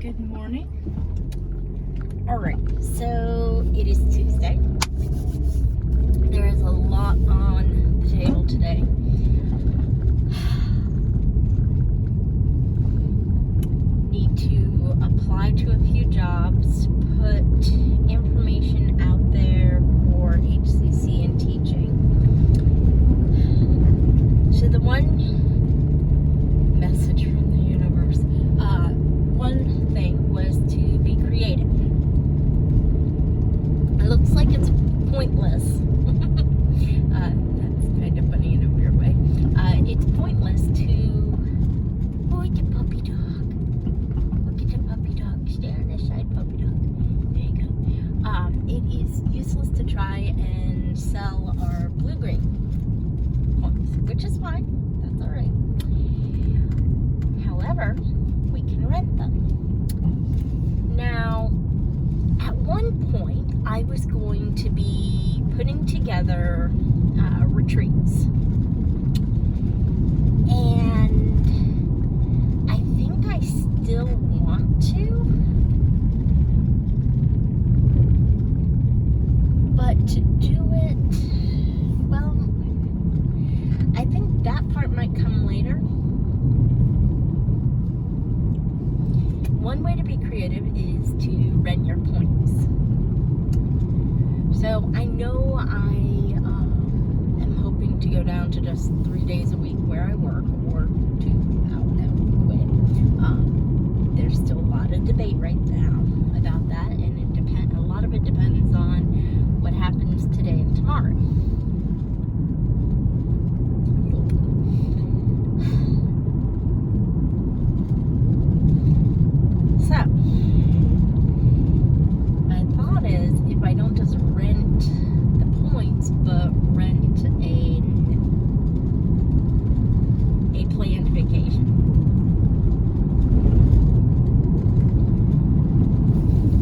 Good morning. Alright, so it is Tuesday. There is a lot on the table today. Need to apply to a few jobs, put information out there for HCC and teaching. So the one message from the universe, one thing was to be creative. It looks like it's pointless. That's kind of funny in a weird way. It's pointless to... Look at puppy dog. Look at the puppy dog. Stand aside, puppy dog. There you go. It is useless to try and sell our blue-green points, which is fine. That's alright. However, we can rent them. Now, at one point, I was going to be putting together retreats. And I think I still want to. But to do it, well, I think that part might come later. One way to be creative is to rent your points. So I know I am hoping to go down to just 3 days a week where I work, or to, quit. There's still a lot of debate right now about that, and a lot of it depends on what happens today and tomorrow. So, my thought is, if I don't just rent the points, but rent a planned vacation.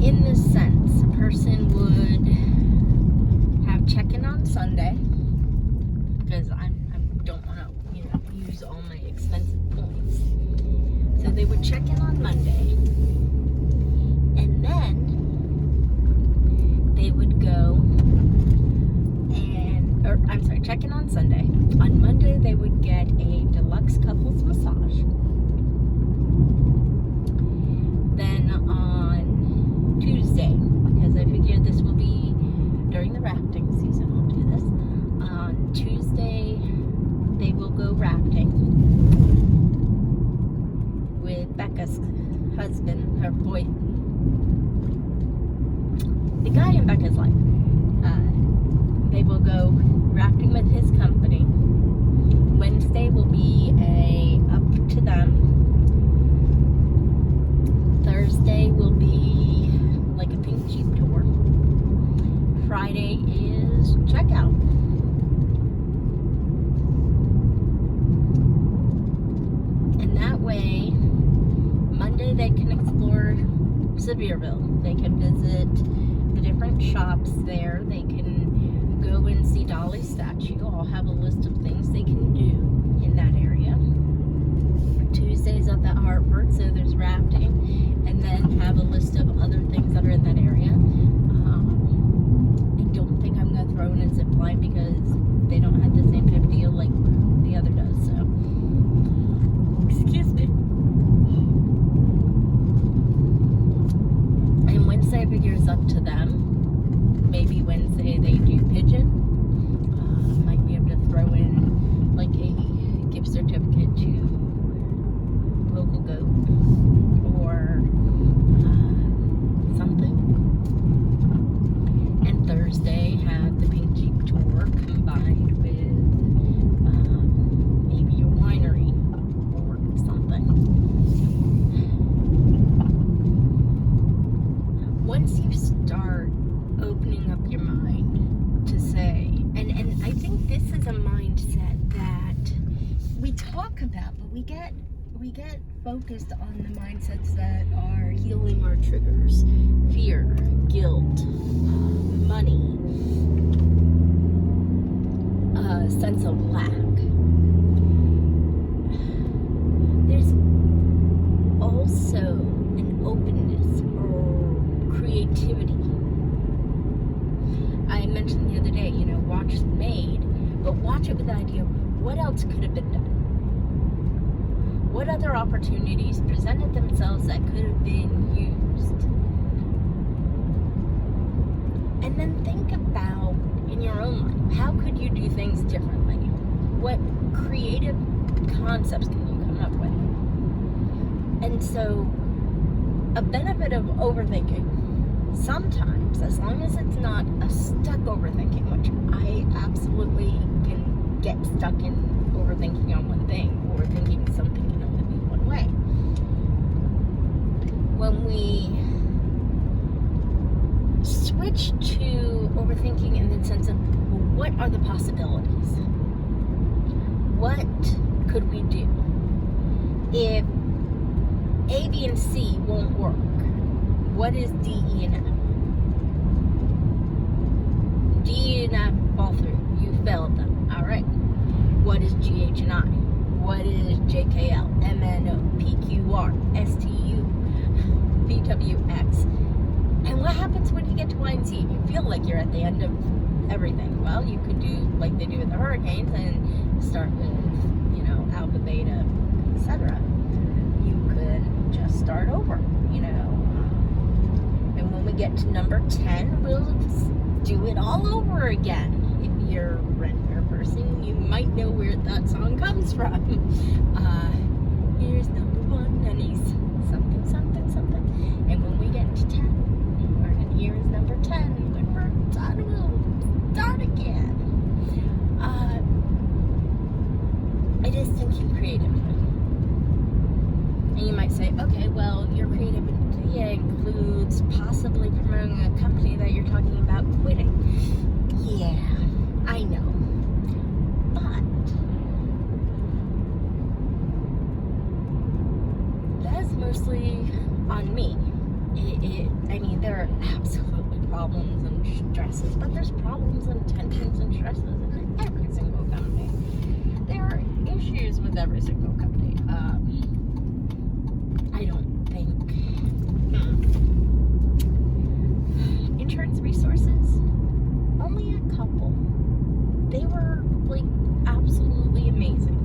In this sense, a person would have check-in on Sunday, because I don't want to, use all my expensive points. So they would check in on Monday. And then they would go check in on Sunday. On Monday, they would get a deluxe couples massage. Then on Tuesday, because I figured this will be during the rafting season, I'll do this. On Tuesday, they will go rafting with Becca's husband, her boy. The guy in Becca's life. They will go rafting with his company. Wednesday will be up to them. Thursday will be like a pink Jeep tour. Friday is checkout. And that way, Monday they can explore Sevierville. They can visit the different shops there. They can go and see Dolly's statue. I'll have a list of things they can do in that area. Tuesday's up at Hartford, so there's rafting, and then have a list of other things that are in that area. I don't think I'm going to throw in a zip line because they don't have the same type of deal like the other does, so. Excuse me. And Wednesday, I figure, is up to them. Maybe Wednesday they do pigeon. Might be able to throw in like a gift certificate to local goat or something. And Thursday have the pink Jeep tour combined with maybe a winery or something. Once you start opening up your mind to say, and I think this is a mindset that we talk about, but we get focused on the mindsets that are healing our triggers: fear, guilt, money, sense of lack. There's also an openness else could have been done? What other opportunities presented themselves that could have been used? And then think about, in your own life, how could you do things differently? What creative concepts can you come up with? And so, a benefit of overthinking, sometimes, as long as it's not a stuck overthinking, which I absolutely can get stuck in overthinking on one thing, or thinking something can only be one way. When we switch to overthinking in the sense of, well, what are the possibilities? What could we do if A, B, and C won't work? What is D, E, and F? D and F fall through. You failed them. All right. What is G, H, and I? What is J, K, L, M, N, O, P, Q, R, S, T, U, V, W, X? And what happens when you get to Y and Z? You feel like you're at the end of everything. Well, you could do like they do with the hurricanes and start with, alpha, beta, etc. You could just start over, And when we get to number 10, we'll do it all over again. If you're a Rentner person, you might know where that song comes from. Here's number 1, and he's something, something, something. And when we get to 10, and here's number 10, when we're done, we'll start again. It is thinking creatively. And you might say, okay, well, your creativity includes possibly promoting a company that you're talking about quitting. Yeah, I know. But that's mostly on me. There are absolutely problems and stresses, but there's problems and tensions and stresses in every single company. There are issues with every single company. I don't think. Insurance resources, only a couple. They were absolutely amazing.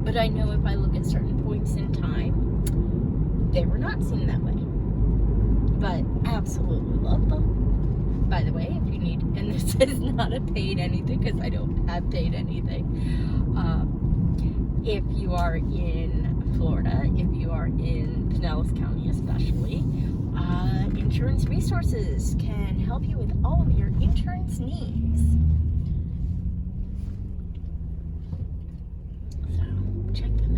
But I know if I look at certain points in time, they were not seen that way. But absolutely love them. By the way, if you need, and this is not a paid anything because I don't have paid anything. If you are in Florida, if you are in Pinellas County especially, insurance resources can help you with all of your insurance needs. So, check them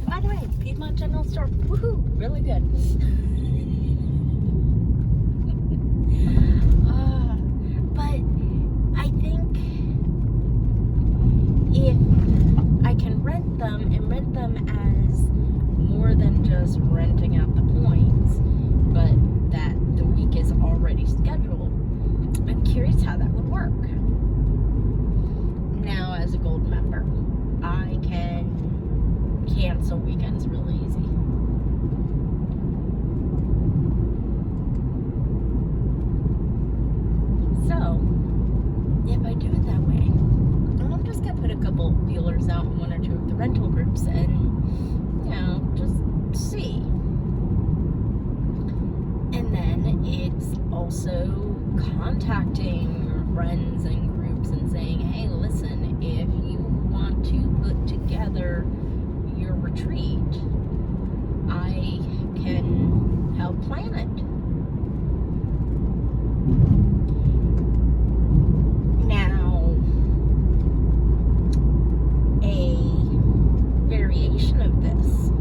out. By the way, Piedmont General Store, woohoo, really good. But I think if I can rent them and rent them as more than just renting out the points, but that the week is already scheduled, I'm curious how that would work. Now, as a gold member, I can cancel weekends really easy. So, if I do it that way, and I'm just going to put a couple feelers out in one or two of the rental groups and, just see. And then it's also contacting your friends and groups and saying, hey, listen, if you want to put together your retreat, I can help plan it. Now, a variation of this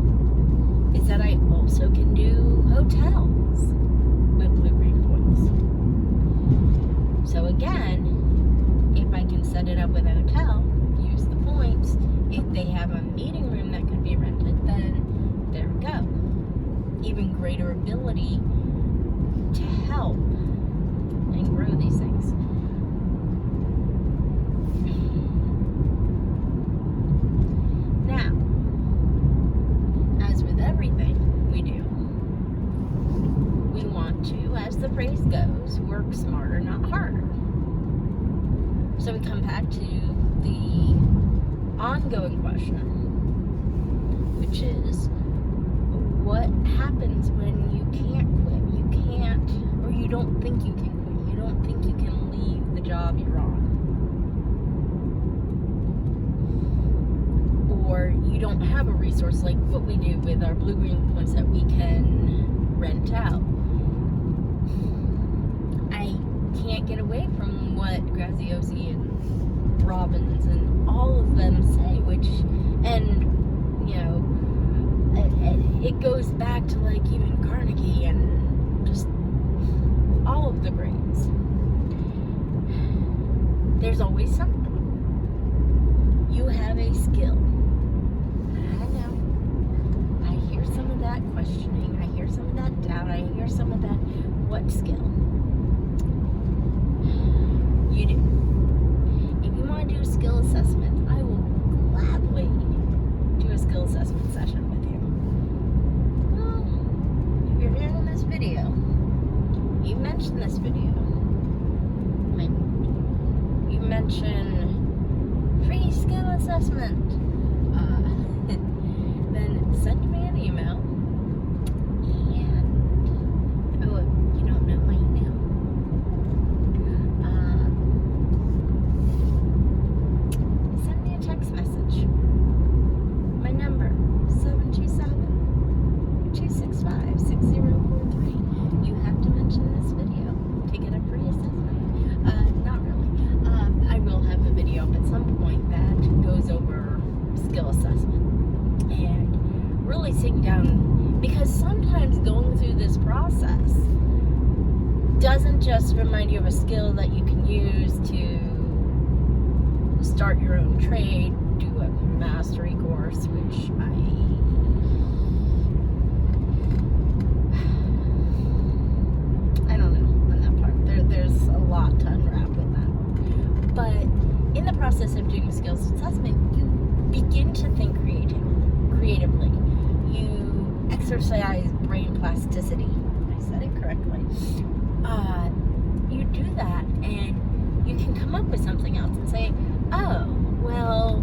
is that I also can do hotels with Blue Green Points. So again, if I can set it up with a hotel, use the points, if they have a meeting room that can be rented, then there we go. Even greater ability to help and grow these things. Now, as with everything we do, we want to, as the phrase goes, work smarter, not harder. So we come back to the ongoing question, which is, what happens when you can't quit? You can't, or you don't think you can quit. You don't think you can leave the job you're on. Or you don't have a resource like what we do with our blue-green points that we can rent out. I can't get away from what Graziosi and Robbins and all of them say, and it goes back to like even Carnegie and just all of the greats. There's always something. You have a skill. I know. I hear some of that questioning. I hear some of that doubt. I hear some of that, what skill? You do. If you want to do a skill assessment, I will gladly do a skill assessment session with you. Well, if you're hearing this video, you mentioned this video. You mentioned free skill assessment. Then send me an email. And you don't know my email. Send me a text message. My number 727-265-6043. You have to mention this video to get a free assessment. Not really. I will have a video up at some point that goes over skill assessment and really sitting down, because sometimes going through this process doesn't just remind you of a skill that you can use to start your own trade, do a mastery course, which I don't know on that part. There's a lot to unwrap with that. But in the process of doing skills assessment, you begin to think creatively. You exercise brain plasticity. I said it correctly. You do that, and you can come up with something else and say, oh, well,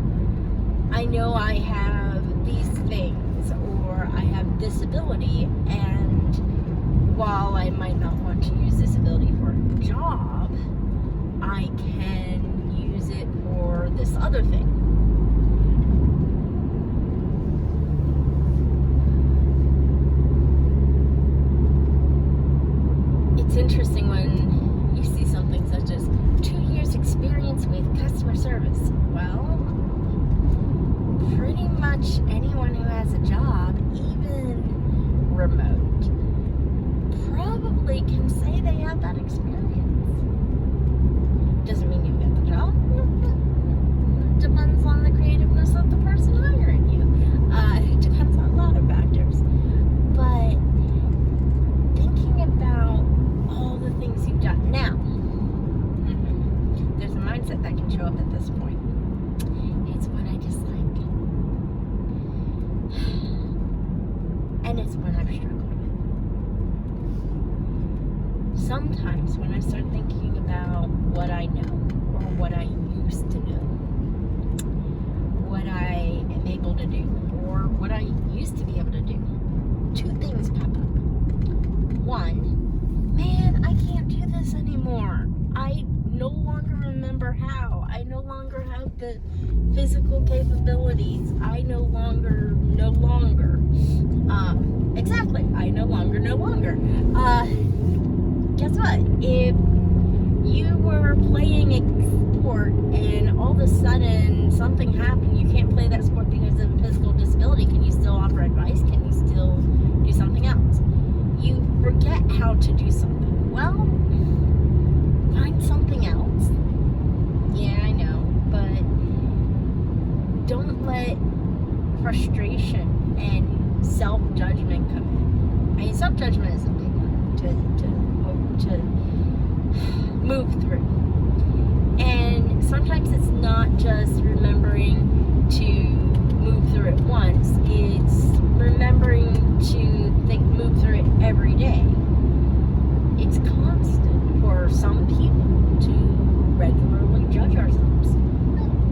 I know I have these things, or I have this ability, and while I might not want to use this ability for a job, I can use it for this other thing. It's interesting when you see something such as 2 years experience with customer service. Well, pretty much anyone who has a job, even remote, probably can say they have that experience. Doesn't mean you get the job. Depends on the creativeness of the person hiring you. It depends on a lot of factors. But thinking about all the things you've done now, there's a mindset that can show up at this point. It's what I dislike. And it's what I've struggled with. Sometimes when I start thinking about what I know, or what I used to know, what I am able to do, or what I used to be able to do, two things pop up. One, man, I can't do this anymore. I no longer remember how. I no longer have the physical capabilities. I no longer. Exactly. I no longer. Guess what? If you were playing a sport and all of a sudden something happened, you can't play that sport because of a physical disability, can you still offer advice? Can you still do something else? You forget how to do something. Well, find something else. Yeah, I know, but don't let frustration and self-judgment come in. I mean, self-judgment is a big one to move through. And sometimes it's not just remembering to move through it once, it's remembering to move through it every day. It's constant for some people to regularly judge ourselves,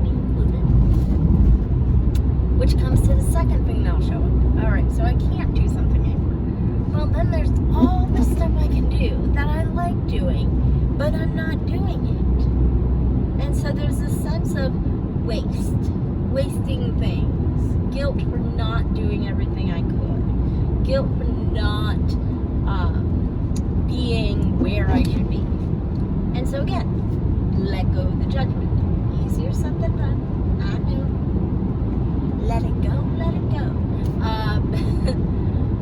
me included. second thing that'll show up. Alright, so I can't do something anymore. Well, then there's all the stuff I can do that I like doing, but I'm not doing it. And so there's this sense of wasting things, guilt for not doing everything I could, guilt for not being where I should be. And so again, let go of the judgment. Easier said than done. I know. Let it go, let it go.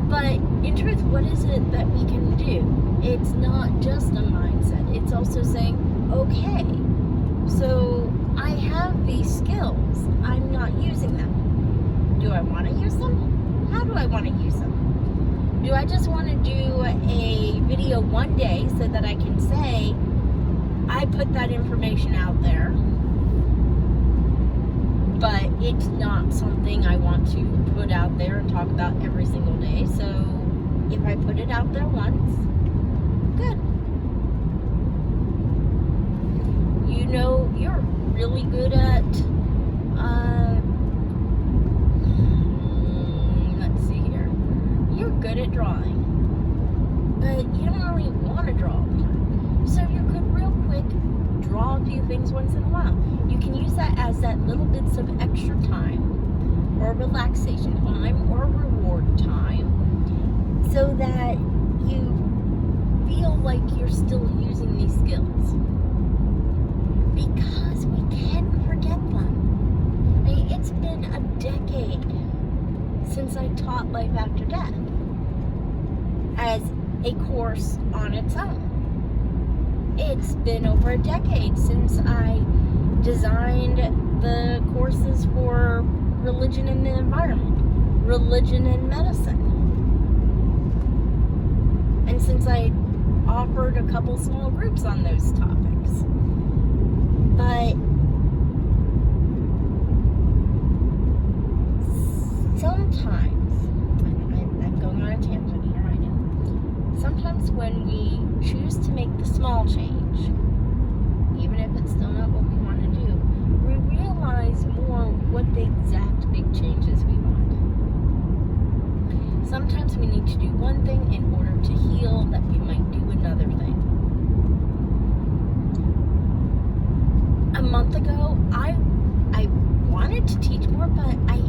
But in truth, what is it that we can do? It's not just a mindset. It's also saying, okay, so I have these skills. I'm not using them. Do I want to use them? How do I want to use them? Do I just want to do a video one day so that I can say, I put that information out there, but it's not something I want to put out there and talk about every single day. So if I put it out there once, good. You know, you're really good at, let's see here. You're good at drawing, but you don't really want to draw all the time. So you could real quick draw a few things once in a while. You can use that as that little bits of extra time, or relaxation time, or reward time, so that you feel like you're still using these skills. Because we can forget them. I mean, it's been a decade since I taught Life After Death as a course on its own. It's been over a decade since I designed the courses for religion and the environment, religion and medicine. And since I offered a couple small groups on those topics. But sometimes, I'm going on a tangent here, I know. Sometimes when we choose to make the small change, even if it's still not what we want to do, we realize more what the exact big changes we want. Sometimes we need to do one thing in order to heal that we might do another thing. A month ago, I wanted to teach more, but I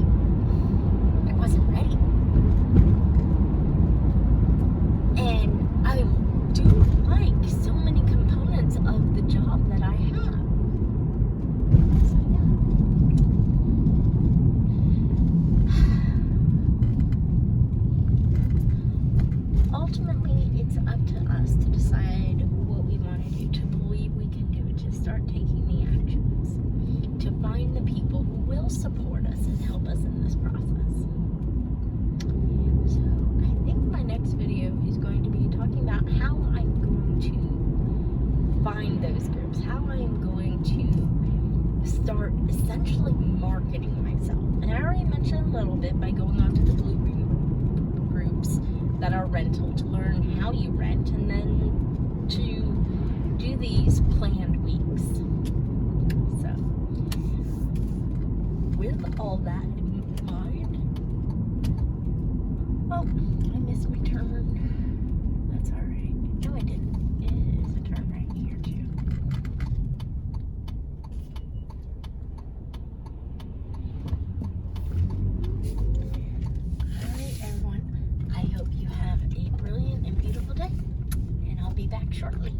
wasn't ready. And I do like so many components of the job that I have. So yeah. Ultimately, it's up to us to decide what we want to do, to believe we can do it, to start taking the actions, to find the people who will support us and help us in this process. So I think my next video is going to be talking about how I'm going to find those groups, how I'm going to start essentially marketing myself. And I already mentioned a little bit by going on to the Blue groups that are rental to learn how you rent, and then to do these planned weeks. So, with all that in mind, oh, I missed my turn. That's alright. No, I didn't. There's a turn right here, too. Alright, everyone. I hope you have a brilliant and beautiful day, and I'll be back shortly.